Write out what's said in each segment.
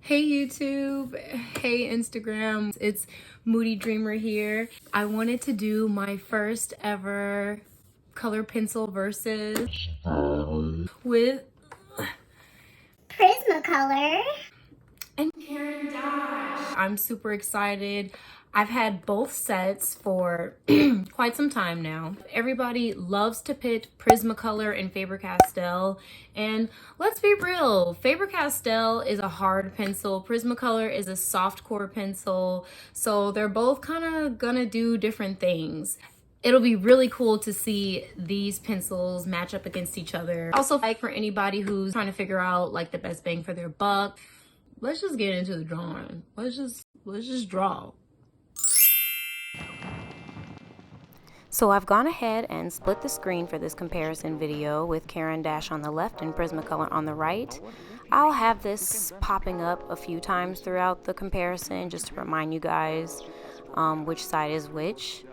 Hey YouTube, hey Instagram, it's Moody Dreamer here. I wanted to do my first ever color pencil versus with Prismacolor and Caran D'ache. I'm super excited. I've had both sets for quite some time now. Everybody loves to pit Prismacolor and Faber-Castell, and let's be real, Faber-Castell is a hard pencil, Prismacolor is a soft core pencil, so they're both kind of gonna do different things. It'll be really cool to see these pencils match up against each other. Also, like for anybody who's trying to figure out like the best bang for their buck, let's just get into the drawing. Let's just draw. So I've gone ahead and split the screen for this comparison video with Caran D'ache on the left and Prismacolor on the right. I'll have this popping up a few times throughout the comparison just to remind you guys which side is which.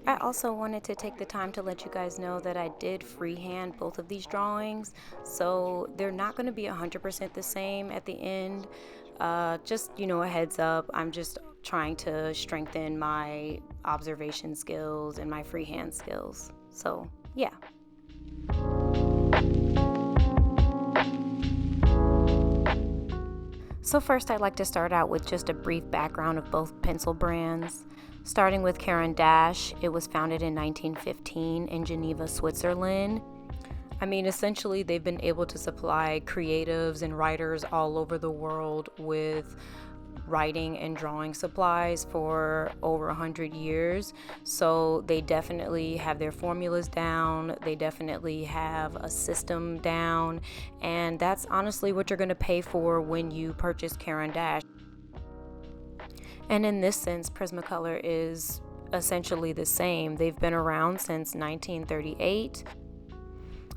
I also wanted to take the time to let you guys know that I did freehand both of these drawings, so they're not going to be 100% the same at the end. Just, you know, a heads up, I'm just trying to strengthen my observation skills and my freehand skills. So, yeah. So first I'd like to start out with just a brief background of both pencil brands. Starting with Caran D'ache, it was founded in 1915 in Geneva, Switzerland. I mean, essentially they've been able to supply creatives and writers all over the world with writing and drawing supplies for over 100 years. So they definitely have their formulas down, they definitely have a system down, and that's honestly what you're going to pay for when you purchase Caran D'ache. And in this sense, Prismacolor is essentially the same. They've been around since 1938.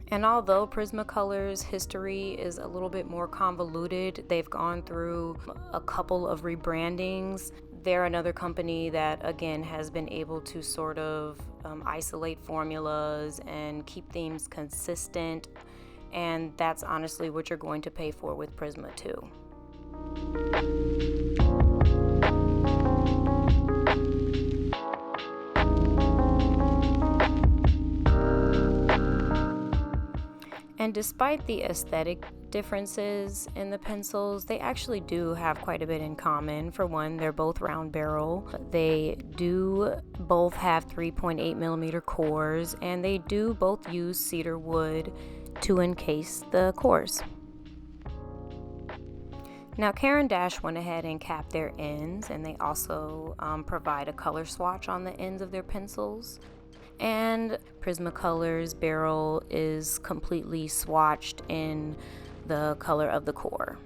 And although Prismacolor's history is a little bit more convoluted, they've gone through a couple of rebrandings. They're another company that, again, has been able to sort of isolate formulas and keep themes consistent. And that's honestly what you're going to pay for with Prisma too. And despite the aesthetic differences in the pencils, they actually do have quite a bit in common. For one, they're both round barrel. They do both have 3.8mm cores, and they do both use cedar wood to encase the cores. Now, Caran D'ache went ahead and capped their ends, and they also provide a color swatch on the ends of their pencils. And Prismacolor's barrel is completely swatched in the color of the core.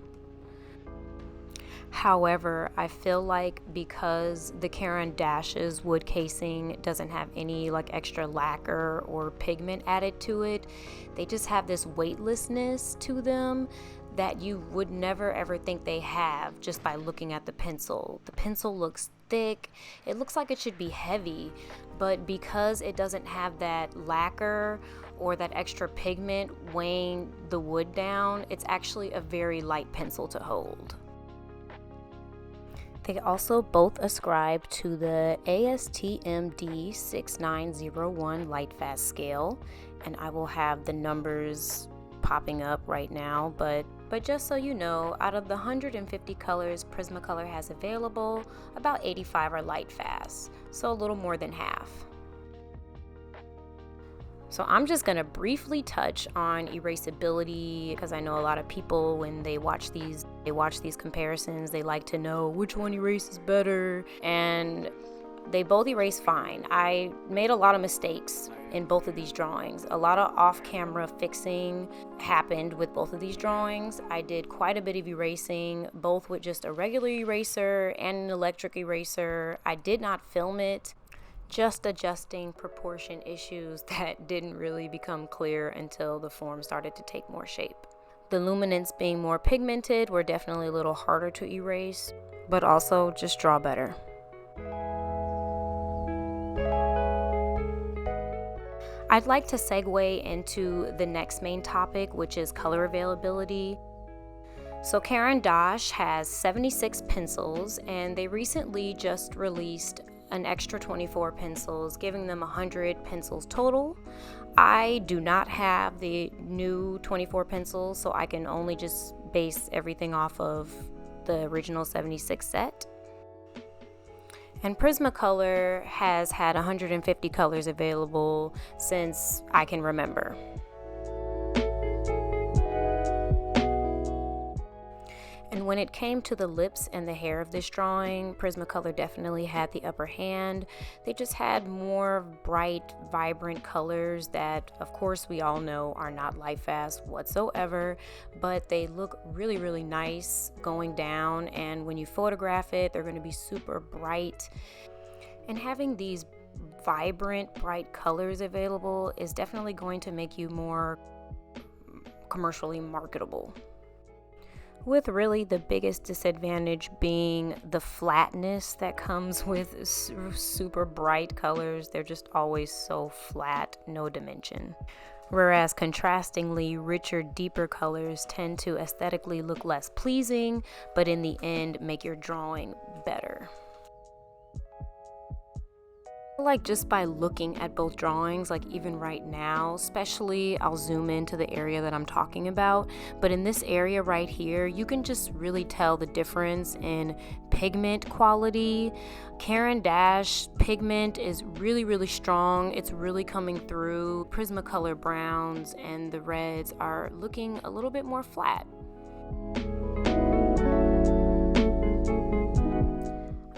However, I feel like because the Caran D'ache's wood casing doesn't have any like extra lacquer or pigment added to it, they just have this weightlessness to them that you would never ever think they have just by looking at the pencil. The pencil looks thick, it looks like it should be heavy, but because it doesn't have that lacquer or that extra pigment weighing the wood down, it's actually a very light pencil to hold. They also both ascribe to the ASTM D6901 light fast scale, and I will have the numbers popping up right now, but just so you know, out of the 150 colors Prismacolor has available, about 85 are light fast, so a little more than half. So I'm just going to briefly touch on erasability, because I know a lot of people, when they watch these comparisons, they like to know which one erases better, and they both erase fine. I made a lot of mistakes in both of these drawings. A lot of off-camera fixing happened with both of these drawings. I did quite a bit of erasing, both with just a regular eraser and an electric eraser. I did not film it, just adjusting proportion issues that didn't really become clear until the form started to take more shape. The luminance being more pigmented were definitely a little harder to erase, but also just draw better. I'd like to segue into the next main topic, which is color availability. So Caran D'ache has 76 pencils, and they recently just released an extra 24 pencils, giving them 100 pencils total. I do not have the new 24 pencils, so I can only just base everything off of the original 76 set. And Prismacolor has had 150 colors available since I can remember. And when it came to the lips and the hair of this drawing, Prismacolor definitely had the upper hand. They just had more bright, vibrant colors that, of course, we all know are not light fast whatsoever, but they look really, really nice going down. And when you photograph it, they're going to be super bright. And having these vibrant, bright colors available is definitely going to make you more commercially marketable. With really the biggest disadvantage being the flatness that comes with super bright colors. They're just always so flat, no dimension. Whereas contrastingly, richer, deeper colors tend to aesthetically look less pleasing, but in the end make your drawing better. Like just by looking at both drawings, like even right now, especially, I'll zoom into the area that I'm talking about, but in this area right here, you can just really tell the difference in pigment quality. Caran D'ache pigment is really, really strong. It's really coming through. Prismacolor browns and the reds are looking a little bit more flat.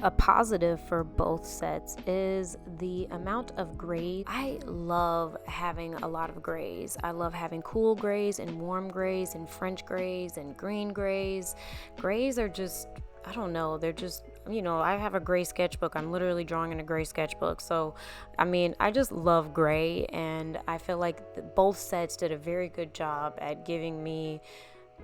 A positive for both sets is the amount of gray. I love having a lot of grays. I love having cool grays and warm grays and French grays and green grays. Grays are just, I don't know, they're just, you know, I have a gray sketchbook. I'm literally drawing in a gray sketchbook. So, I mean, I just love gray, and I feel like both sets did a very good job at giving me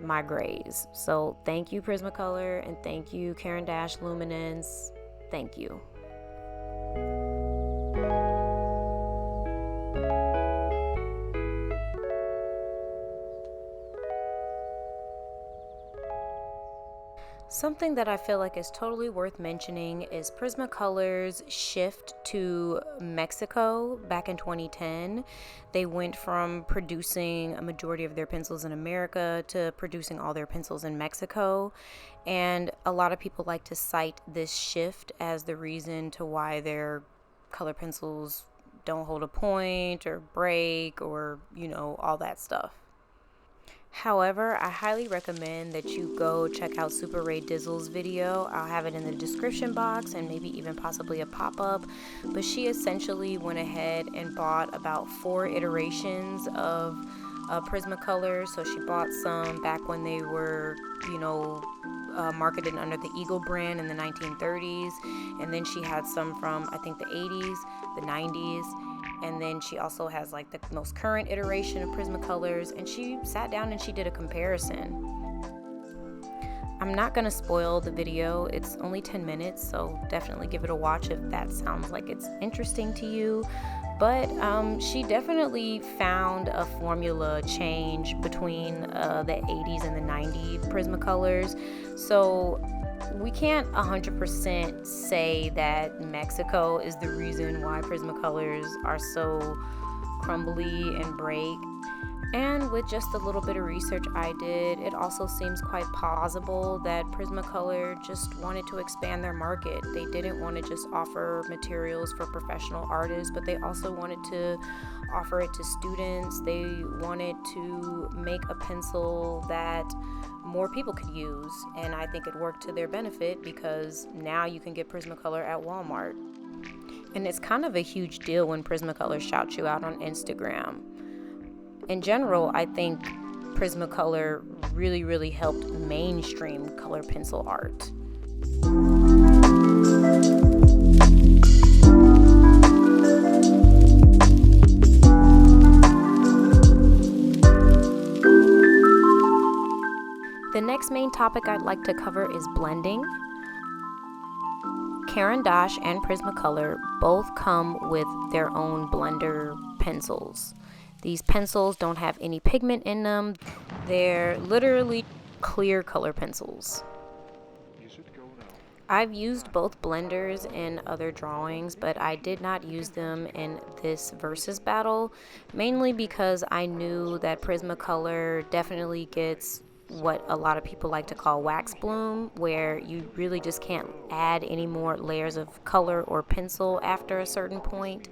my grays. So thank you, Prismacolor, and thank you, Caran D'ache Luminance. Thank you. Something that I feel like is totally worth mentioning is Prismacolor's shift to Mexico back in 2010. They went from producing a majority of their pencils in America to producing all their pencils in Mexico. And a lot of people like to cite this shift as the reason to why their color pencils don't hold a point or break or, you know, all that stuff. However, I highly recommend that you go check out Superraedizzle's video. I'll have it in the description box and maybe even possibly a pop-up. But she essentially went ahead and bought about 4 iterations of Prismacolor. So she bought some back when they were, you know, marketed under the Eagle brand in the 1930s. And then she had some from, I think, the 80s, the 90s. And then she also has like the most current iteration of Prismacolors, and she sat down and she did a comparison. I'm not gonna spoil the video. It's only 10 minutes, so definitely give it a watch if that sounds like it's interesting to you. But she definitely found a formula change between the 80s and the 90s Prismacolors. So we can't 100% say that Mexico is the reason why Prismacolors are so crumbly and break. And with just a little bit of research I did, it also seems quite plausible that Prismacolor just wanted to expand their market. They didn't want to just offer materials for professional artists, but they also wanted to offer it to students. They wanted to make a pencil that more people could use, and I think it worked to their benefit because now you can get Prismacolor at Walmart. And it's kind of a huge deal when Prismacolor shouts you out on Instagram. In general, I think Prismacolor really, really helped mainstream color pencil art. The next main topic I'd like to cover is blending. Caran D'ache and Prismacolor both come with their own blender pencils. These pencils don't have any pigment in them. They're literally clear color pencils. I've used both blenders in other drawings, but I did not use them in this versus battle, mainly because I knew that Prismacolor definitely gets what a lot of people like to call wax bloom, where you really just can't add any more layers of color or pencil after a certain point,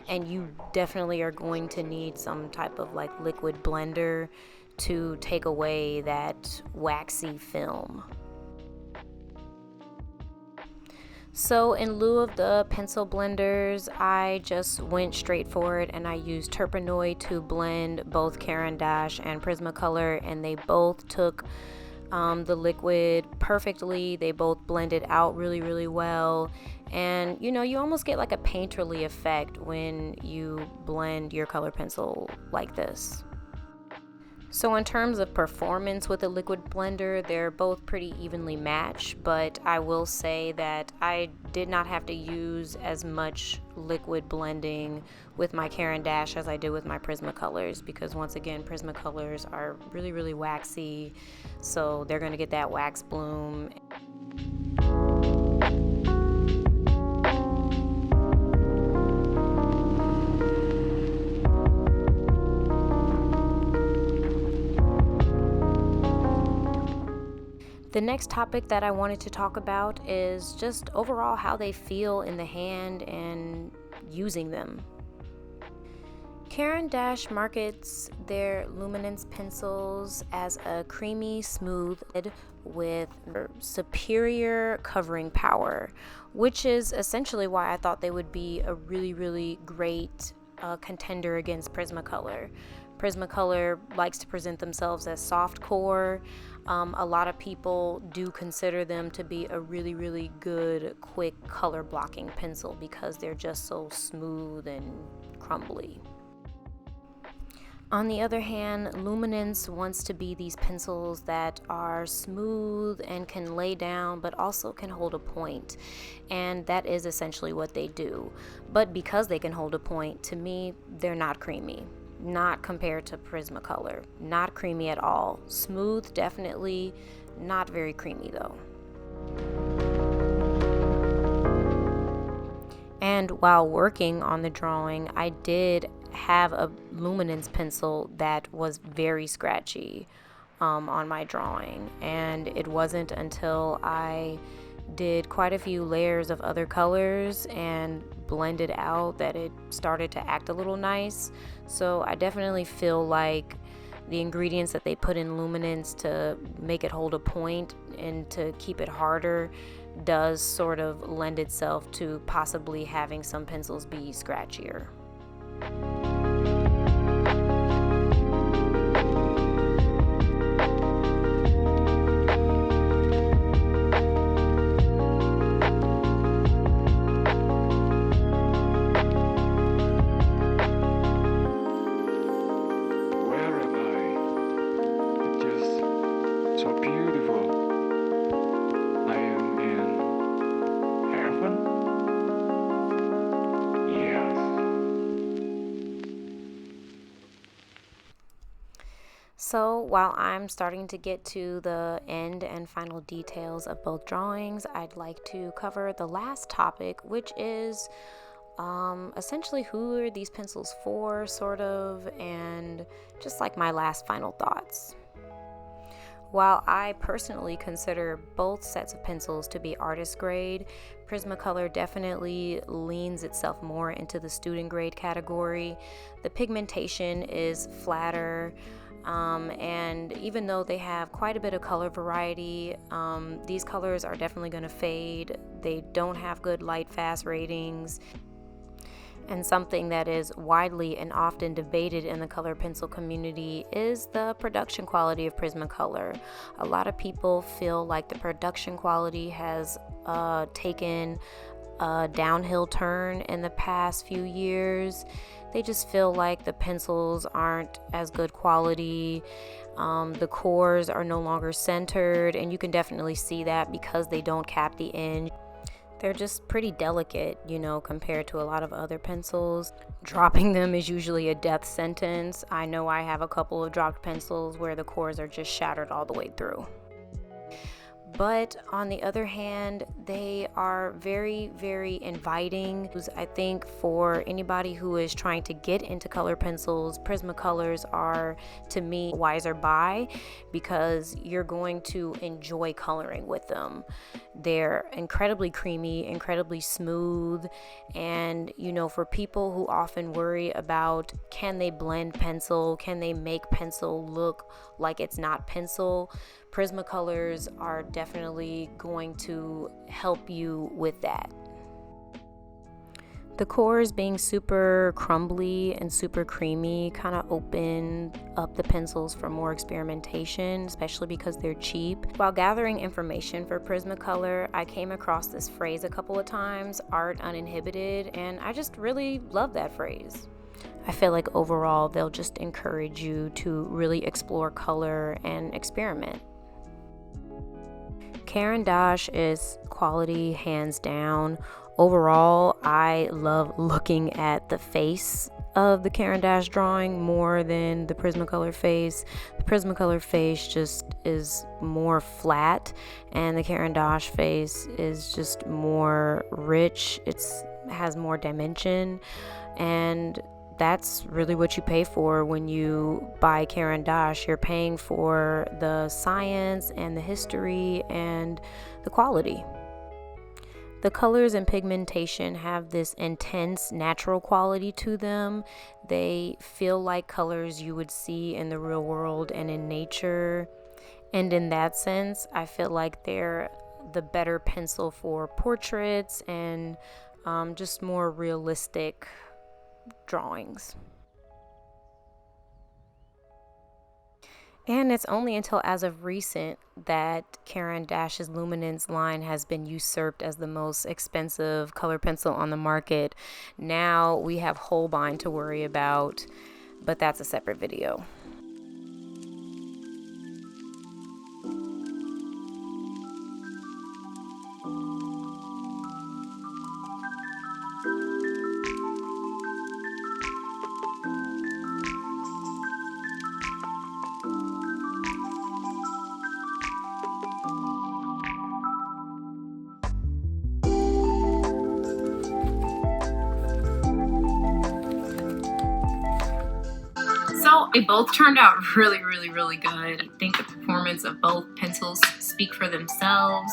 and you definitely are going to need some type of like liquid blender to take away that waxy film. So in lieu of the pencil blenders, I just went straight for it and I used Turpenoid to blend both Caran D'ache and Prismacolor, and they both took the liquid perfectly. They both blended out really, really well. And you know, you almost get like a painterly effect when you blend your color pencil like this. So in terms of performance with a liquid blender, they're both pretty evenly matched, but I will say that I did not have to use as much liquid blending with my Caran D'ache as I did with my Prismacolors, because once again, Prismacolors are really, really waxy, so they're going to get that wax bloom. The next topic that I wanted to talk about is just overall how they feel in the hand and using them. Caran D'ache markets their Luminance pencils as a creamy, smooth with superior covering power, which is essentially why I thought they would be a really, really great contender against Prismacolor. Prismacolor likes to present themselves as soft core. A lot of people do consider them to be a really, really good, quick color blocking pencil because they're just so smooth and crumbly. On the other hand, Luminance wants to be these pencils that are smooth and can lay down, but also can hold a point. And that is essentially what they do. But because they can hold a point, to me, they're not creamy. Not compared to Prismacolor. Not creamy at all. Smooth, definitely. Not very creamy though. And while working on the drawing, I did have a Luminance pencil that was very scratchy on my drawing. And it wasn't until I did quite a few layers of other colors and blended out that it started to act a little nice. So I definitely feel like the ingredients that they put in Luminance to make it hold a point and to keep it harder does sort of lend itself to possibly having some pencils be scratchier. So while I'm starting to get to the end and final details of both drawings, I'd like to cover the last topic, which is essentially who are these pencils for, sort of, and just like my last final thoughts. While I personally consider both sets of pencils to be artist grade, Prismacolor definitely leans itself more into the student grade category. The pigmentation is flatter. And even though they have quite a bit of color variety, these colors are definitely going to fade. They don't have good light fast ratings. And something that is widely and often debated in the color pencil community is the production quality of Prismacolor. A lot of people feel like the production quality has taken a downhill turn in the past few years. They just feel like the pencils aren't as good quality. The cores are no longer centered, and you can definitely see that because they don't cap the edge. They're just pretty delicate, you know, compared to a lot of other pencils. Dropping them is usually a death sentence. I know I have a couple of dropped pencils where the cores are just shattered all the way through. But on the other hand, they are very, very inviting. I think for anybody who is trying to get into color pencils, Prismacolors are, to me, wiser buy, because you're going to enjoy coloring with them. They're incredibly creamy, incredibly smooth, and you know, for people who often worry about, can they blend pencil, can they make pencil look like it's not pencil, Prismacolors are definitely going to help you with that. The cores being super crumbly and super creamy kind of open up the pencils for more experimentation, especially because they're cheap. While gathering information for Prismacolor, I came across this phrase a couple of times, art uninhibited, and I just really love that phrase. I feel like overall they'll just encourage you to really explore color and experiment. Caran D'ache is quality hands down. Overall, I love looking at the face of the Caran D'ache drawing more than the Prismacolor face. The Prismacolor face just is more flat, and the Caran D'ache face is just more rich. It has more dimension, and that's really what you pay for when you buy Caran D'ache. You're paying for the science and the history and the quality. The colors and pigmentation have this intense natural quality to them. They feel like colors you would see in the real world and in nature. And in that sense, I feel like they're the better pencil for portraits and just more realistic drawings. And it's only until as of recent that Caran D'ache's Luminance line has been usurped as the most expensive color pencil on the market. Now we have Holbein to worry about, but that's a separate video. So they both turned out really, really, really good. I think the performance of both pencils speak for themselves.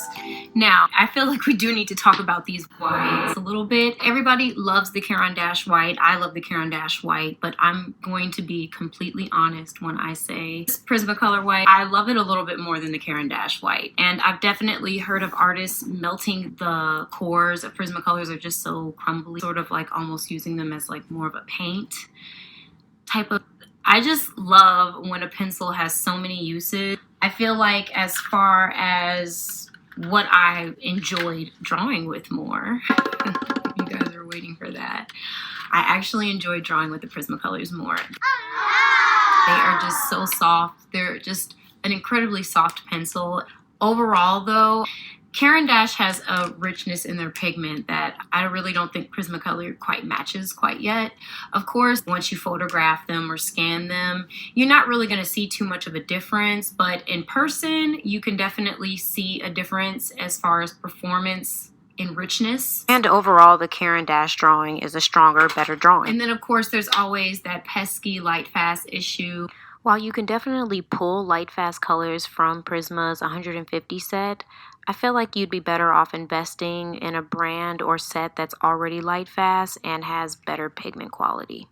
Now, I feel like we do need to talk about these whites a little bit. Everybody loves the Caran D'ache white. I love the Caran D'ache white, but I'm going to be completely honest when I say this Prismacolor white, I love it a little bit more than the Caran D'ache white. And I've definitely heard of artists melting the cores of Prismacolors are just so crumbly, sort of like almost using them as like more of a paint type of. I just love when a pencil has so many uses. I feel like as far as what I enjoyed drawing with more, you guys are waiting for that, I actually enjoy drawing with the Prismacolors more. They are just so soft. They're just an incredibly soft pencil. Overall though, Caran D'ache has a richness in their pigment that I really don't think Prismacolor quite matches quite yet. Of course, once you photograph them or scan them, you're not really going to see too much of a difference, but in person, you can definitely see a difference as far as performance and richness. And overall, the Caran D'ache drawing is a stronger, better drawing. And then of course, there's always that pesky light fast issue. While you can definitely pull light fast colors from Prisma's 150 set, I feel like you'd be better off investing in a brand or set that's already light fast and has better pigment quality.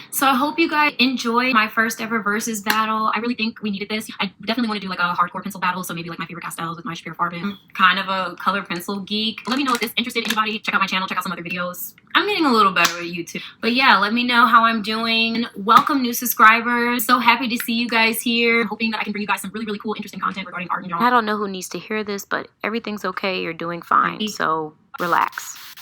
So I hope you guys enjoyed my first ever versus battle. I really think we needed this. I definitely want to do like a hardcore pencil battle, so maybe like my favorite pastels with my Shapiro Farben. I'm kind of a color pencil geek. Let me know if this interested anybody. Check out my channel, check out some other videos. I'm getting a little better at YouTube. But yeah, let me know how I'm doing. Welcome new subscribers. So happy to see you guys here. Hoping that I can bring you guys some really, really cool, interesting content regarding art and drawing. I don't know who needs to hear this, but everything's okay. You're doing fine, so relax.